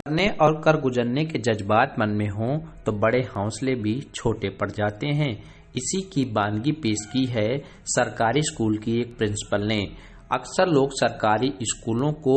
करने और कर गुजरने के जज्बात मन में हों तो बड़े हौसले भी छोटे पड़ जाते हैं। इसी की बानगी पेश की है सरकारी स्कूल की एक प्रिंसिपल ने। अक्सर लोग सरकारी स्कूलों को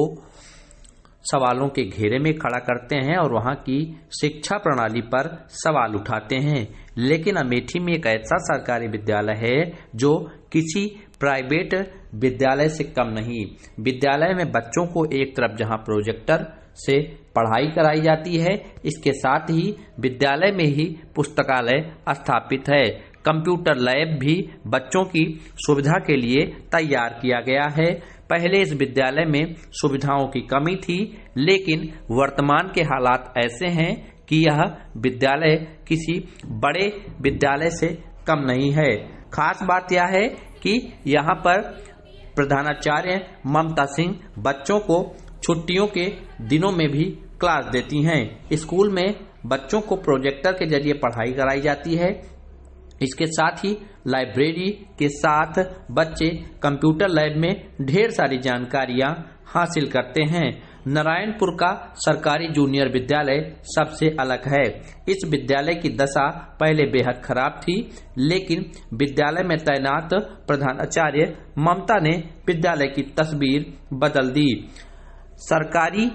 सवालों के घेरे में खड़ा करते हैं और वहां की शिक्षा प्रणाली पर सवाल उठाते हैं, लेकिन अमेठी में एक ऐसा सरकारी विद्यालय है जो किसी प्राइवेट विद्यालय से कम नहीं। विद्यालय में बच्चों को एक तरफ जहां प्रोजेक्टर से पढ़ाई कराई जाती है, इसके साथ ही विद्यालय में ही पुस्तकालय स्थापित है। कंप्यूटर लैब भी बच्चों की सुविधा के लिए तैयार किया गया है। पहले इस विद्यालय में सुविधाओं की कमी थी, लेकिन वर्तमान के हालात ऐसे हैं कि यह विद्यालय किसी बड़े विद्यालय से कम नहीं है। खास बात यह है कि यहाँ पर प्रधानाचार्य ममता सिंह बच्चों को छुट्टियों के दिनों में भी क्लास देती हैं। स्कूल में बच्चों को प्रोजेक्टर के जरिए पढ़ाई कराई जाती है। इसके साथ ही लाइब्रेरी के साथ बच्चे कंप्यूटर लैब में ढेर सारी जानकारियां हासिल करते हैं। नारायणपुर का सरकारी जूनियर विद्यालय सबसे अलग है। इस विद्यालय की दशा पहले बेहद खराब थी, लेकिन विद्यालय में तैनात प्रधानाचार्य ममता ने विद्यालय की तस्वीर बदल दी। सरकारी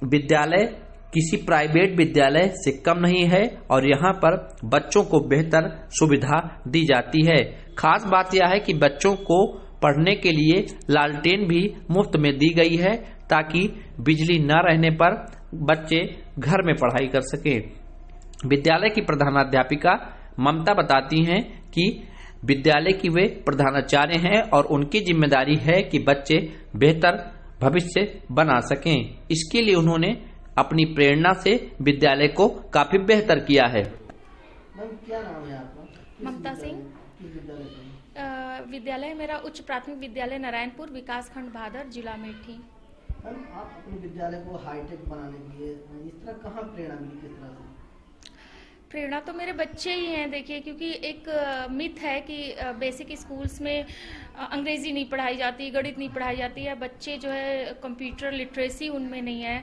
विद्यालय किसी प्राइवेट विद्यालय से कम नहीं है और यहाँ पर बच्चों को बेहतर सुविधा दी जाती है। खास बात यह है कि बच्चों को पढ़ने के लिए लालटेन भी मुफ्त में दी गई है, ताकि बिजली न रहने पर बच्चे घर में पढ़ाई कर सकें। विद्यालय की प्रधानाध्यापिका ममता बताती हैं कि विद्यालय की वे प्रधानाचार्य हैं और उनकी जिम्मेदारी है कि बच्चे बेहतर भविष्य बना सकें। इसके लिए उन्होंने अपनी प्रेरणा से विद्यालय को काफी बेहतर किया है। क्या नाम है आपका? ममता सिंह। विद्यालय मेरा उच्च प्राथमिक विद्यालय नारायणपुर, विकास खंड भादर, जिला अमेठी। आप अपने विद्यालय को हाईटेक बनाने के लिए इस तरह कहाँ प्रेरणा मिली, किस तरह से? प्रेरणा तो मेरे बच्चे ही हैं। देखिए, क्योंकि एक मिथ है कि बेसिक स्कूल्स में अंग्रेजी नहीं पढ़ाई जाती, गणित नहीं पढ़ाई जाती है, बच्चे जो है कंप्यूटर लिटरेसी उनमें नहीं है।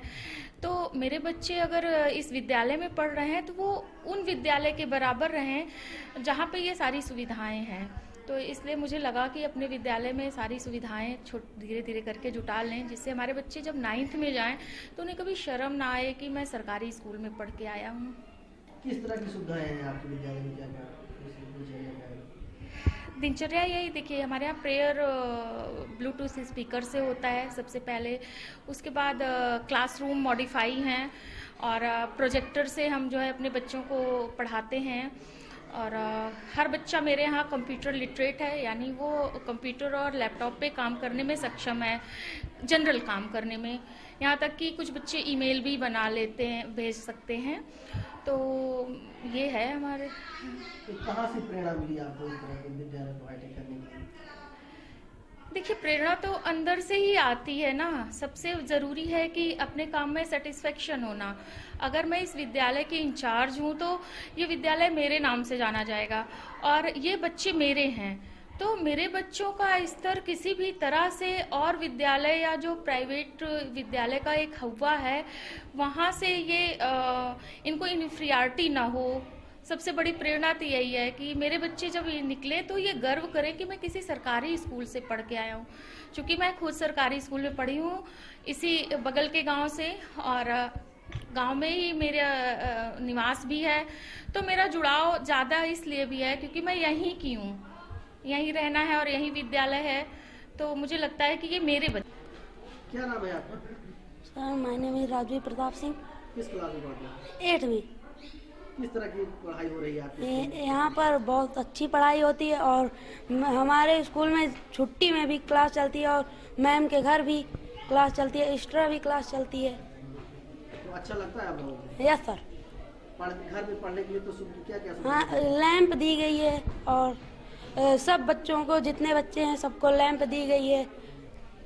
तो मेरे बच्चे अगर इस विद्यालय में पढ़ रहे हैं तो वो उन विद्यालय के बराबर रहें जहाँ पे ये सारी सुविधाएं हैं। तो इसलिए मुझे लगा कि अपने विद्यालय में सारी सुविधाएं धीरे धीरे करके जुटा लें, जिससे हमारे बच्चे जब 9th में जाएं तो उन्हें कभी शर्म ना आए कि मैं सरकारी स्कूल में पढ़ के आया हूँ। किस तरह की सुविधाएं हैं आपके विद्यालय में? दिनचर्या यही देखिए, हमारे यहाँ प्रेयर ब्लूटूथ स्पीकर से होता है सबसे पहले। उसके बाद क्लासरूम मॉडिफाई हैं और प्रोजेक्टर से हम जो है अपने बच्चों को पढ़ाते हैं। और हर बच्चा मेरे यहाँ कंप्यूटर लिटरेट है, यानी वो कंप्यूटर और लैपटॉप पे काम करने में सक्षम है, जनरल काम करने में। यहाँ तक कि कुछ बच्चे ईमेल भी बना लेते हैं, भेज सकते हैं। तो ये है हमारे। तो कहाँ से प्रेरणा मिली आपको इस तरह के विद्यालय को हाईटेक करने की? देखिए, प्रेरणा तो अंदर से ही आती है ना। सबसे जरूरी है कि अपने काम में सेटिस्फेक्शन होना। अगर मैं इस विद्यालय की इंचार्ज हूँ तो ये विद्यालय मेरे नाम से जाना जाएगा और ये बच्चे मेरे हैं। तो मेरे बच्चों का स्तर किसी भी तरह से और विद्यालय या जो प्राइवेट विद्यालय का एक हवा है वहाँ से ये इनको इन्फीरियरिटी ना हो। सबसे बड़ी प्रेरणा तो यही है कि मेरे बच्चे जब ये निकले तो ये गर्व करें कि मैं किसी सरकारी स्कूल से पढ़ के आया हूँ। क्योंकि मैं खुद सरकारी स्कूल में पढ़ी हूँ, इसी बगल के गांव से, और गांव में ही मेरा निवास भी है। तो मेरा जुड़ाव ज़्यादा इसलिए भी है क्योंकि मैं यहीं की हूँ, यहीं रहना है और यहीं विद्यालय है। तो मुझे लगता है कि ये मेरे बच्चे। क्या नाम है आपका? Sir, my name is Rajveer Pratap Singh. किस क्लास में पढ़ते हैं? 8वीं। किस तरह की पढ़ाई हो रही है आपके? यहाँ पर बहुत अच्छी पढ़ाई होती है और हमारे स्कूल में छुट्टी में भी क्लास चलती है और मैम के घर भी क्लास चलती है, एक्स्ट्रा भी क्लास चलती है। तो अच्छा लगता है आप लोगों को? Yes sir. घर में पढ़ने के लिए तो क्या हाँ, लैंप दी गई है और सब बच्चों को, जितने बच्चे हैं सबको लैंप दी गई है,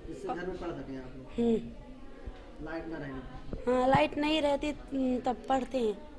जिससे घर में पढ़ सकें आप लोग। लाइट ना रहने। हाँ, लाइट नहीं रहती तब पढ़ते हैं।